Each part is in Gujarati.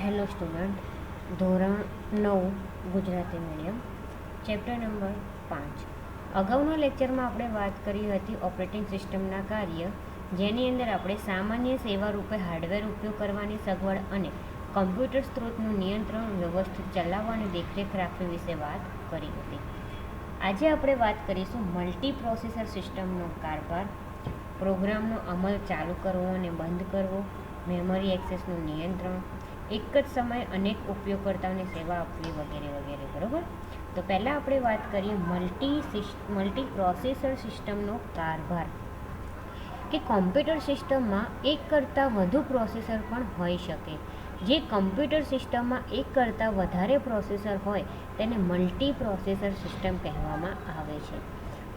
હેલો સ્ટુડન્ટ, ધોરણ 9 ગુજરાતી મીડિયમ, ચેપ્ટર નંબર 5. અગાઉના લેક્ચરમાં આપણે વાત કરી હતી ઓપરેટિંગ સિસ્ટમના કાર્ય, જેની અંદર આપણે સામાન્ય સેવા રૂપે હાર્ડવેર ઉપયોગ કરવાની સગવડ અને કમ્પ્યુટર સ્ત્રોતનું નિયંત્રણ વ્યવસ્થિત ચલાવવા અને દેખરેખ રાખવી વિશે વાત કરી હતી. આજે આપણે વાત કરીશું મલ્ટીપ્રોસેસર સિસ્ટમનો કારભાર, પ્રોગ્રામનો અમલ ચાલુ કરવો અને બંધ કરવો, મેમરી એક્સેસનું નિયંત્રણ, એક જ સમયે અનેક ઉપયોગકર્તાઓને સેવા આપવી વગેરે વગેરે. બરાબર, તો પહેલાં આપણે વાત કરીએ મલ્ટીપ્રોસેસર સિસ્ટમનો કારભાર. કે કોમ્પ્યુટર સિસ્ટમમાં એક કરતાં વધુ પ્રોસેસર પણ હોઈ શકે. જે કમ્પ્યુટર સિસ્ટમમાં એક કરતાં વધારે પ્રોસેસર હોય તેને મલ્ટીપ્રોસેસર સિસ્ટમ કહેવામાં આવે છે.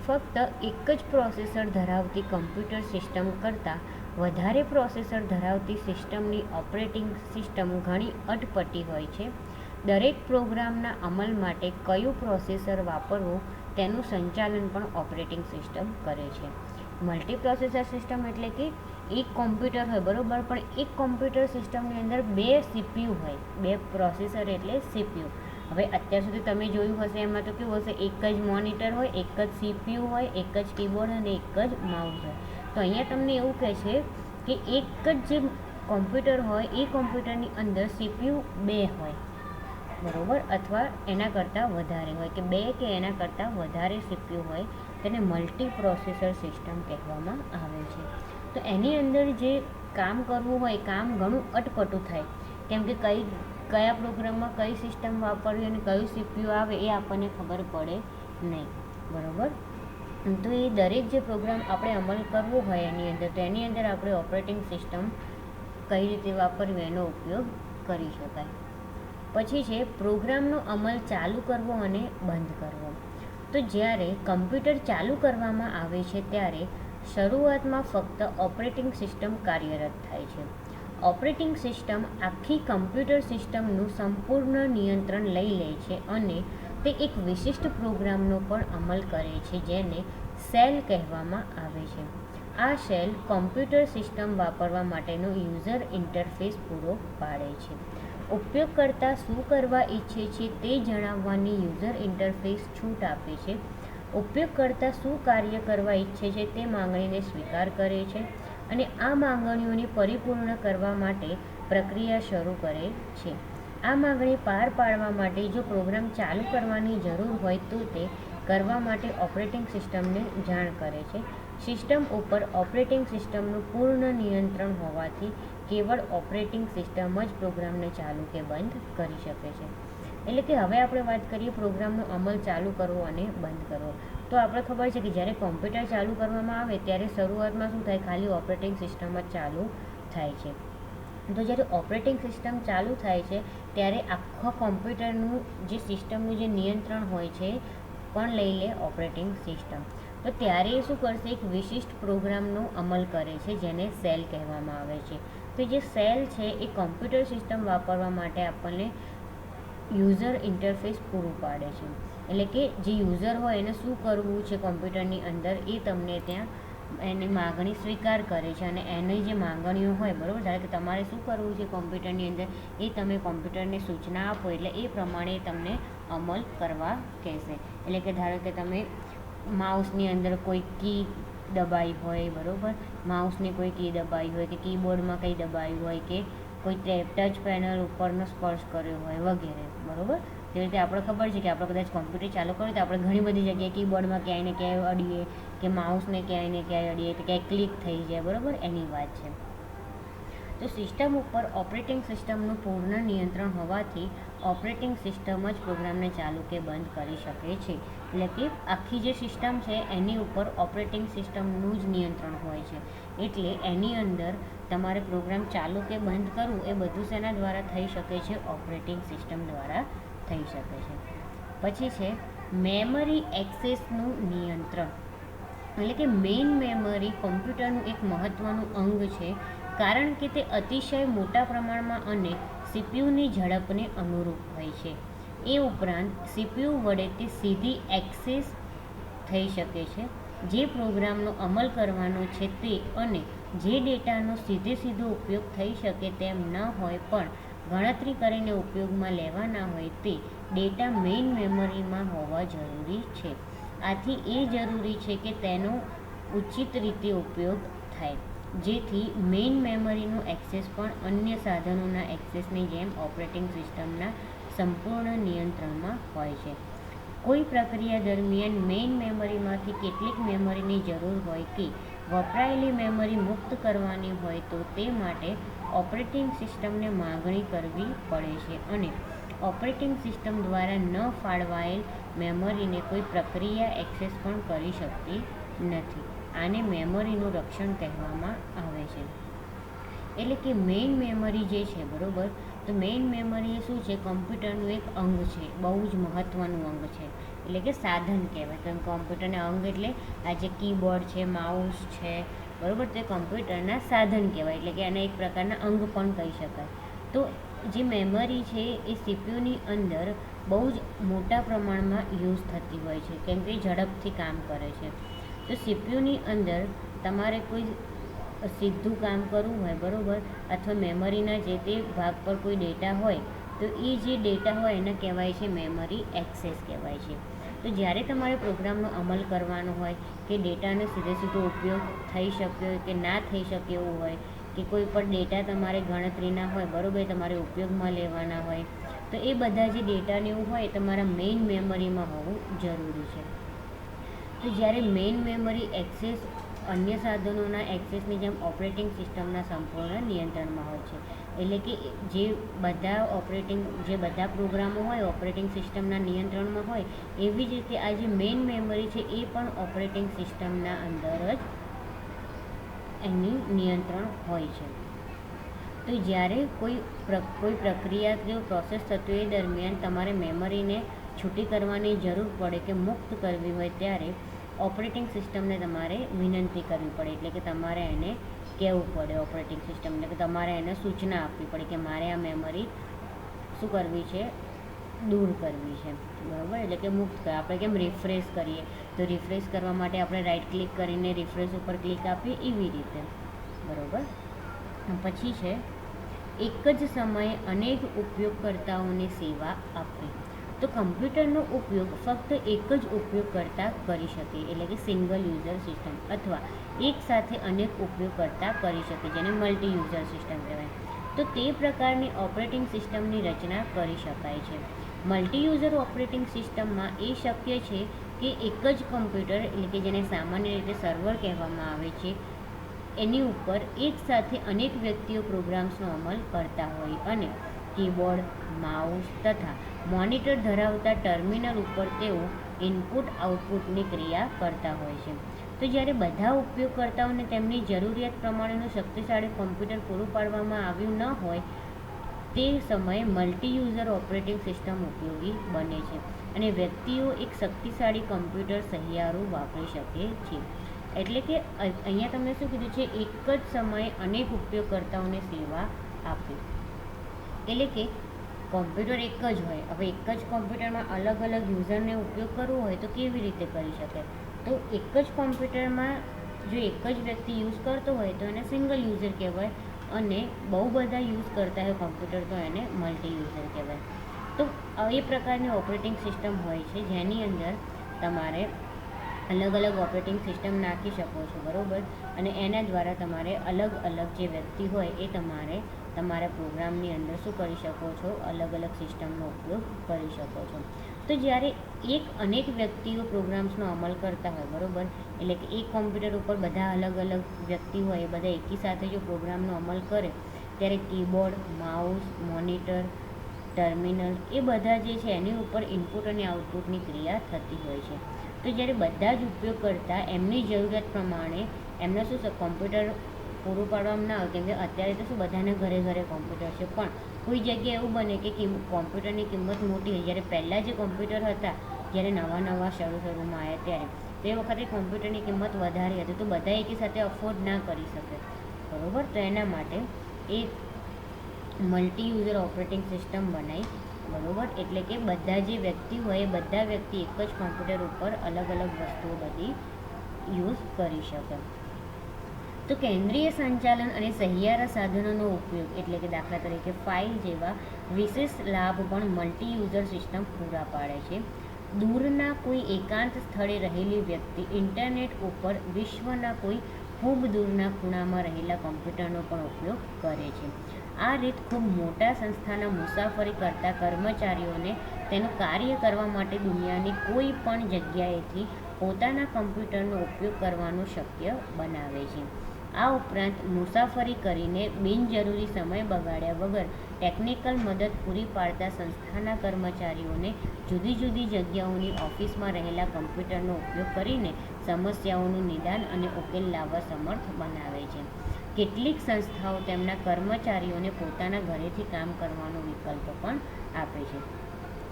ફક્ત એક જ પ્રોસેસર ધરાવતી કમ્પ્યુટર સિસ્ટમ કરતાં વધારે પ્રોસેસર ધરાવતી સિસ્ટમની ઓપરેટિંગ સિસ્ટમ ઘણી અટપટી હોય છે. દરેક પ્રોગ્રામના અમલ માટે કયું પ્રોસેસર વાપરવું તેનું સંચાલન પણ ઓપરેટિંગ સિસ્ટમ કરે છે. મલ્ટીપ્રોસેસર સિસ્ટમ એટલે કે એક કોમ્પ્યુટર હોય, બરાબર, પણ એક કોમ્પ્યુટર સિસ્ટમની અંદર બે સીપીયુ હોય, બે પ્રોસેસર એટલે સીપીયુ. હવે અત્યાર સુધી તમે જોયું હશે એમાં તો કેવું હશે, એક જ મોનિટર હોય, એક જ સીપીયુ હોય, એક જ કીબોર્ડ અને એક જ માઉસ હોય. તો અહીંયા તમને એવું કહે છે કે એક જ જે કોમ્પ્યુટર હોય એ કોમ્પ્યુટરની અંદર સીપીયુ બે હોય, બરાબર, અથવા એના કરતાં વધારે હોય, કે બે કે એના કરતાં વધારે સીપીયુ હોય, તેને મલ્ટીપ્રોસેસર સિસ્ટમ કહેવામાં આવે છે. તો એની અંદર જે કામ કરવું હોય, કામ ઘણું અટપટું થાય, કેમ કે કયા પ્રોગ્રામમાં કઈ સિસ્ટમ વાપરવી અને કયું સીપીયુ આવે એ આપણને ખબર પડે નહીં, બરાબર. તો એ દરેક જે પ્રોગ્રામ આપણે અમલ કરવો હોય એની અંદર, તો એની અંદર આપણે ઓપરેટિંગ સિસ્ટમ કઈ રીતે વાપરવી એનો ઉપયોગ કરી શકાય. પછી છે પ્રોગ્રામનો અમલ ચાલુ કરવો અને બંધ કરવો. તો જ્યારે કમ્પ્યુટર ચાલુ કરવામાં આવે છે ત્યારે શરૂઆતમાં ફક્ત ઓપરેટિંગ સિસ્ટમ કાર્યરત થાય છે. ઓપરેટિંગ સિસ્ટમ આખી કમ્પ્યુટર સિસ્ટમનું સંપૂર્ણ નિયંત્રણ લઈ લે છે અને તે એક વિશિષ્ટ પ્રોગ્રામનો પણ અમલ કરે છે, જેને સેલ કહેવામાં આવે છે. આ સેલ કોમ્પ્યુટર સિસ્ટમ વાપરવા માટેનો યુઝર ઇન્ટરફેસ પૂરો પાડે છે. ઉપયોગકર્તા શું કરવા ઈચ્છે છે તે જણાવવાની યુઝર ઇન્ટરફેસ છૂટ આપે છે. ઉપયોગકર્તા શું કાર્ય કરવા ઈચ્છે છે તે માંગણીને સ્વીકાર કરે છે અને આ માંગણીઓને પરિપૂર્ણ કરવા માટે પ્રક્રિયા શરૂ કરે છે. આ માંગણી પાર પાડવા માટે જો પ્રોગ્રામ ચાલુ કરવાની જરૂર હોય તો તે કરવા માટે ઓપરેટિંગ સિસ્ટમને જાણ કરે છે. સિસ્ટમ ઉપર ઓપરેટિંગ સિસ્ટમનું પૂર્ણ નિયંત્રણ હોવાથી કેવળ ઓપરેટિંગ સિસ્ટમ જ પ્રોગ્રામને ચાલુ કે બંધ કરી શકે છે. એટલે કે હવે આપણે વાત કરીએ પ્રોગ્રામનો અમલ ચાલુ કરવો અને બંધ કરવો. તો આપણે ખબર છે કે જ્યારે કોમ્પ્યુટર ચાલુ કરવામાં આવે ત્યારે શરૂઆતમાં શું થાય, ખાલી ઓપરેટિંગ સિસ્ટમ જ ચાલુ થાય છે. તો જ્યારે ઓપરેટિંગ સિસ્ટમ ચાલુ થાય છે ત્યારે આખા કોમ્પ્યુટરનું જે સિસ્ટમનું જે નિયંત્રણ હોય છે પણ લઈ લે ઓપરેટિંગ સિસ્ટમ. તો ત્યારે એ શું કરશે, એક વિશિષ્ટ પ્રોગ્રામનો અમલ કરે છે જેને સેલ કહેવામાં આવે છે. તો જે સેલ છે એ કોમ્પ્યુટર સિસ્ટમ વાપરવા માટે આપણને યુઝર ઇન્ટરફેસ પૂરું પાડે છે. એટલે કે જે યુઝર હોય એને શું કરવું છે કોમ્પ્યુટરની અંદર એ તમને ત્યાં એની માગણી સ્વીકાર કરે છે અને એની જે માંગણીઓ હોય, બરાબર, ધારો કે તમારે શું કરવું છે કોમ્પ્યુટરની અંદર એ તમે કોમ્પ્યુટરને સૂચના આપો એટલે એ પ્રમાણે તમને અમલ કરવા કહેશે. એટલે કે ધારો કે તમે માઉસની અંદર કોઈ કી દબાઈ હોય, બરાબર, માઉસની કોઈ કી દબાઈ હોય કે કીબોર્ડમાં કંઈ દબાયું હોય કે કોઈ ટચ પેનલ ઉપરનો સ્પર્શ કર્યો હોય વગેરે, બરાબર. જેવી રીતે આપણે ખબર છે કે આપણે કદાચ કોમ્પ્યુટર ચાલુ કરીએ તો આપણે ઘણી બધી જગ્યાએ કીબોર્ડમાં ક્યાંય ને ક્યાંય અડીએ કે માઉસને ક્યાંય ને ક્યાંય અડીએ તો ક્યાંય ક્લિક થઈ જાય, બરાબર, એની વાત છે. તો સિસ્ટમ ઉપર ઓપરેટિંગ સિસ્ટમનું પૂર્ણ નિયંત્રણ હોવાથી ઓપરેટિંગ સિસ્ટમ જ પ્રોગ્રામને ચાલુ કે બંધ કરી શકે છે. એટલે કે આખી જે સિસ્ટમ છે એની ઉપર ઓપરેટિંગ સિસ્ટમનું જ નિયંત્રણ હોય છે. એટલે એની અંદર તમારે પ્રોગ્રામ ચાલુ કે બંધ કરવું એ બધું શેના દ્વારા થઈ શકે છે, ઓપરેટિંગ સિસ્ટમ દ્વારા થઈ શકે છે. પછી છે મેમરી એક્સેસનું નિયંત્રણ. એટલે કે મેઇન મેમરી કોમ્પ્યુટરનું એક મહત્ત્વનું અંગ છે, કારણ કે તે અતિશય મોટા પ્રમાણમાં અને સીપીયુની ઝડપને અનુરૂપ હોય છે. એ ઉપરાંત સીપીયુ વડે તે સીધી એક્સેસ થઈ શકે છે. જે પ્રોગ્રામનો અમલ કરવાનો છે તે અને જે ડેટાનો સીધો ઉપયોગ થઈ શકે તેમ ન હોય પણ ગણતરી કરીને ઉપયોગમાં લેવાના હોય તે ડેટા મેઇન મેમરીમાં હોવા જરૂરી છે. આથી એ જરૂરી છે કે તેનો ઉચિત રીતે ઉપયોગ થાય, જેથી મેઇન મેમરીનો એક્સેસ પણ અન્ય સાધનોના એક્સેસની જેમ ઓપરેટિંગ સિસ્ટમના સંપૂર્ણ નિયંત્રણમાં હોય છે. કોઈ પ્રક્રિયા દરમિયાન મેઇન મેમરીમાંથી કેટલીક મેમરીની જરૂર હોય કે વપરાયેલી મેમરી મુક્ત કરવાની હોય તો તે માટે ઓપરેટિંગ સિસ્ટમને માગણી કરવી પડે છે અને ઓપરેટિંગ સિસ્ટમ દ્વારા ન ફાળવાયેલ મેમરીને કોઈ પ્રક્રિયા એક્સેસ પણ કરી શકતી નથી. આને મેમરીનું રક્ષણ કહેવામાં આવે છે. એટલે કે મેઇન મેમરી જે છે, બરાબર, તો મેઇન મેમરી એ શું છે? કમ્પ્યુટરનું એક અંગ છે, બહુ જ મહત્ત્વનું અંગ છે, એટલે કે સાધન કહેવાય. કેમ કોમ્પ્યુટરના અંગ એટલે આ જે કીબોર્ડ છે, માઉસ છે, બરાબર, તે કમ્પ્યુટરના સાધન કહેવાય, એટલે કે આને એક પ્રકારના અંગ પણ કહી શકાય. તો જે મેમરી છે એ સીપીયુની અંદર બહુ જ મોટા પ્રમાણમાં યુઝ થતી હોય છે, કેમ કે ઝડપથી કામ કરે છે. તો સીપીયુની અંદર તમારે કોઈ સીધું કામ કરવું હોય, બરાબર, અથવા મેમરીના જે તે ભાગ પર કોઈ ડેટા હોય તો એ જે ડેટા હોય એને કહેવાય છે મેમરી એક્સેસ કહેવાય છે. તો જ્યારે તમારે પ્રોગ્રામનો અમલ કરવાનો હોય કે ડેટાનો સીધો ઉપયોગ થઈ શકે કે ના થઈ શકે એવું હોય, કે કોઈ પણ ડેટા તમારે ગણતરીના હોય, બરાબર, તમારે ઉપયોગમાં લેવાના હોય, તો એ બધા જે ડેટાને એવું હોય એ તમારા મેઇન મેમરીમાં હોવું જરૂરી છે. તો જ્યારે મેઇન મેમરી એક્સેસ અન્ય સાધનોના એક્સેસની જેમ ઓપરેટિંગ સિસ્ટમના સંપૂર્ણ નિયંત્રણમાં હોય છે. એટલે કે જે બધા પ્રોગ્રામો હોય ઓપરેટિંગ સિસ્ટમના નિયંત્રણમાં હોય, એવી જ રીતે આ જે મેઇન મેમરી છે એ પણ ઓપરેટિંગ સિસ્ટમના અંદર જ એની નિયંત્રણ હોય છે. તો જ્યારે કોઈ પ્રક્રિયા કે પ્રોસેસ થતું એ દરમિયાન તમારે મેમરીને છૂટી કરવાની જરૂર પડે કે મુક્ત કરવી હોય, ત્યારે ઓપરેટિંગ સિસ્ટમને તમારે વિનંતી કરવી પડે, એટલે કે તમારે એને કહેવું પડે ઓપરેટિંગ સિસ્ટમને, કે તમારે એને સૂચના આપવી પડે કે મારે આ મેમરી શું કરવી છે? દૂર કરવી છે, બરાબર, એટલે કે મુક્ત કર. આપણે કેમ રિફ્રેશ કરીએ, તો રિફ્રેશ કરવા માટે આપણે રાઈટ ક્લિક કરીને રિફ્રેશ ઉપર ક્લિક આપીએ, એવી રીતે, બરાબર. પછી છે એક જ સમયે અનેક ઉપયોગકર્તાઓને સેવા આપવી. તો કમ્પ્યુટરનો ઉપયોગ ફક્ત એક જ ઉપયોગકર્તા કરી શકે, એટલે કે સિંગલ યુઝર સિસ્ટમ, અથવા એક સાથે અનેક ઉપયોગકર્તા કરી શકે, જેને મલ્ટી યુઝર સિસ્ટમ કહેવાય. તો તે પ્રકારની ઓપરેટિંગ સિસ્ટમની રચના કરી શકાય છે. મલ્ટી યુઝર ઓપરેટિંગ સિસ્ટમમાં એ શક્ય છે કે એક જ કમ્પ્યુટર, એટલે કે જેને સામાન્ય રીતે સર્વર કહેવામાં આવે છે, એની ઉપર એક સાથે અનેક વ્યક્તિઓ પ્રોગ્રામ્સનો અમલ કરતા હોય અને કીબોર્ડ, માઉસ તથા મોનિટર ધરાવતા ટર્મિનલ ઉપર તેઓ ઇનપુટ આઉટપુટની ક્રિયા કરતા હોય છે. તો જ્યારે બધા ઉપયોગકર્તાઓને તેમની જરૂરિયાત પ્રમાણેનું શક્તિશાળી કમ્પ્યુટર પૂરું પાડવામાં આવ્યું ન હોય, તે સમયે મલ્ટી યુઝર ઓપરેટિંગ સિસ્ટમ ઉપયોગી બને છે અને વ્યક્તિઓ એક શક્તિશાળી કમ્પ્યુટર સહિયારું વાપરી શકે છે. એટલે કે અહીંયા તમને શું કીધું છે? એક જ સમયે અનેક ઉપયોગકર્તાઓને સેવા આપવી. એટલે કે કોમ્પ્યુટર એક જ હોય, હવે એક જ કોમ્પ્યુટરમાં અલગ અલગ યુઝરને ઉપયોગ કરવો હોય તો કેવી રીતે કરી શકે? તો એક જ કોમ્પ્યુટરમાં જો એક જ વ્યક્તિ યુઝ કરતો હોય તો એને સિંગલ યુઝર કહેવાય, અને બહુ બધા યુઝ કરતા હોય કોમ્પ્યુટર તો એને મલ્ટી યુઝર કહેવાય. તો એ પ્રકારની ઓપરેટિંગ સિસ્ટમ હોય છે, જેની અંદર તમારે અલગ અલગ ઓપરેટિંગ સિસ્ટમ નાખી શકો છો, બરાબર, અને એના દ્વારા તમારે અલગ અલગ જે વ્યક્તિ હોય એ તમારા પ્રોગ્રામની અંદર શું કરી શકો છો? અલગ અલગ સિસ્ટમનો ઉપયોગ કરી શકો છો. તો જ્યારે અનેક વ્યક્તિઓ પ્રોગ્રામ્સનો અમલ કરતા હોય, બરાબર, એટલે કે એક કોમ્પ્યુટર ઉપર બધા અલગ અલગ વ્યક્તિ હોય, એ બધા એકી સાથે જો પ્રોગ્રામનો અમલ કરે, ત્યારે કીબોર્ડ, માઉસ, મોનિટર, ટર્મિનલ એ બધા જે છે એની ઉપર ઇનપુટ અને આઉટપુટની ક્રિયા થતી હોય છે. તો જ્યારે બધા જ ઉપયોગ કરતા એમની જરૂરિયાત પ્રમાણે એમને શું છે કોમ્પ્યુટર પૂરું પાડવામાં ના આવે, કેમ કે અત્યારે તો શું બધાને ઘરે ઘરે કોમ્પ્યુટર છે, પણ કોઈ જગ્યાએ એવું બને કે કોમ્પ્યુટરની કિંમત મોટી હોય. જ્યારે પહેલાં જે કોમ્પ્યુટર હતા, જ્યારે નવા શરૂમાં આવ્યા ત્યારે, તે વખતે કોમ્પ્યુટરની કિંમત વધારે હતી, તો બધા એકી સાથે અફોર્ડ ના કરી શકે, બરાબર. તો એના માટે એ મલ્ટી યુઝર ઓપરેટિંગ સિસ્ટમ બનાવી, બરાબર, એટલે કે બધા જે વ્યક્તિ હોય એ બધા વ્યક્તિ એક જ કોમ્પ્યુટર ઉપર અલગ અલગ વસ્તુઓ બધી યુઝ કરી શકે. તો કેન્દ્રીય સંચાલન અને સહિયારા સાધનોનો ઉપયોગ એટલે કે દાખલા તરીકે ફાઇલ જેવા વિશેષ લાભ પણ મલ્ટી યુઝર સિસ્ટમ પૂરા પાડે છે. દૂરના કોઈ એકાંત સ્થળે રહેલી વ્યક્તિ ઇન્ટરનેટ ઉપર વિશ્વના કોઈ ખૂબ દૂરના ખૂણામાં રહેલા કમ્પ્યુટરનો પણ ઉપયોગ કરે છે. આ રીત ખૂબ મોટા સંસ્થાના મુસાફરી કરતા કર્મચારીઓને તેનું કાર્ય કરવા માટે દુનિયાની કોઈ પણ જગ્યાએથી પોતાના કમ્પ્યુટરનો ઉપયોગ કરવાનું શક્ય બનાવે છે. આ ઉપરાંત મુસાફરી કરીને બિનજરૂરી સમય બગાડ્યા વગર ટેકનિકલ મદદ પૂરી પાડતા સંસ્થાના કર્મચારીઓને જુદી જુદી જગ્યાઓની ઓફિસમાં રહેલા કમ્પ્યુટરનો ઉપયોગ કરીને સમસ્યાઓનું નિદાન અને ઉકેલ લાવવા સમર્થ બનાવે છે. કેટલીક સંસ્થાઓ તેમના કર્મચારીઓને પોતાના ઘરેથી કામ કરવાનો વિકલ્પ પણ આપે છે.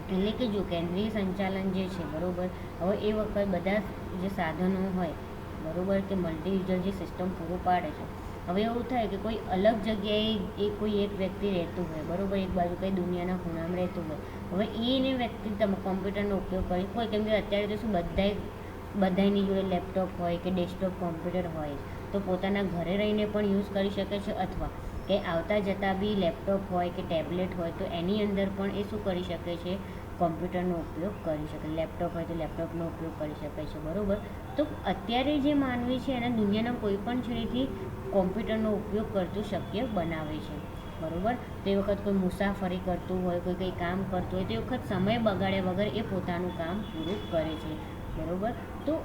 એટલે કે જો કેન્દ્રીય સંચાલન જે છે બરાબર, હવે એ વખત બધા જે સાધનો હોય બરાબર કે મલ્ટી યુઝર જે સિસ્ટમ પૂરું પાડે છે, હવે એવું થાય કે કોઈ અલગ જગ્યાએ એ કોઈ એક વ્યક્તિ રહેતું હોય બરાબર, એક બાજુ કંઈ દુનિયાના ખૂણામાં રહેતું હોય, હવે એને વ્યક્તિ તમે કોમ્પ્યુટરનો ઉપયોગ કરી હોય, કેમ કે અત્યારે તો શું બધાની જોડે લેપટોપ હોય કે ડેસ્કટોપ કોમ્પ્યુટર હોય, તો પોતાના ઘરે રહીને પણ યુઝ કરી શકે છે, અથવા કે આવતા જતાં બી લેપટોપ હોય કે ટેબ્લેટ હોય તો એની અંદર પણ એ શું કરી શકે છે, કોમ્પ્યુટરનો ઉપયોગ કરી શકે. લેપટોપ હોય તો લેપટોપનો ઉપયોગ કરી શકે છે બરાબર. તો અત્યારે જે માનવી છે એને દુનિયાના કોઈ પણ છેડેથી કોમ્પ્યુટરનો ઉપયોગ કરતું શક્ય બનાવે છે બરાબર. તો એ વખત કોઈ મુસાફરી કરતું હોય, કોઈ કંઈ કામ કરતું હોય, તો એ વખત સમય બગાડ્યા વગર એ પોતાનું કામ પૂરું કરે છે બરાબર. તો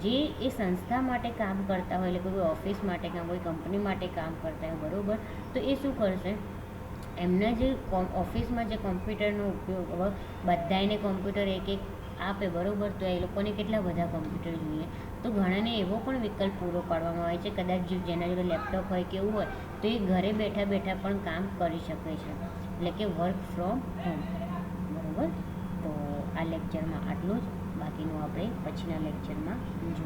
જે એ સંસ્થા માટે કામ કરતા હોય, એટલે કોઈ ઓફિસ માટે કામ, કોઈ કંપની માટે કામ કરતા હોય બરાબર, તો એ શું કરશે, એમના જે ઓફિસમાં જે કોમ્પ્યુટરનો ઉપયોગ, હવે બધાને કોમ્પ્યુટર એક એક આપે બરાબર, તો એ લોકોને કેટલા બધા કોમ્પ્યુટર જોઈએ, તો ઘણાને એવો પણ વિકલ્પ પૂરો પાડવામાં આવે છે, કદાચ જેના જોડે લેપટોપ હોય કે એવું હોય તો એ ઘરે બેઠા બેઠા પણ કામ કરી શકે છે, એટલે કે વર્ક ફ્રોમ હોમ બરાબર. તો આ લેક્ચરમાં આટલું જ, બાકીનું આપણે પછીના લેક્ચરમાં જોઈએ.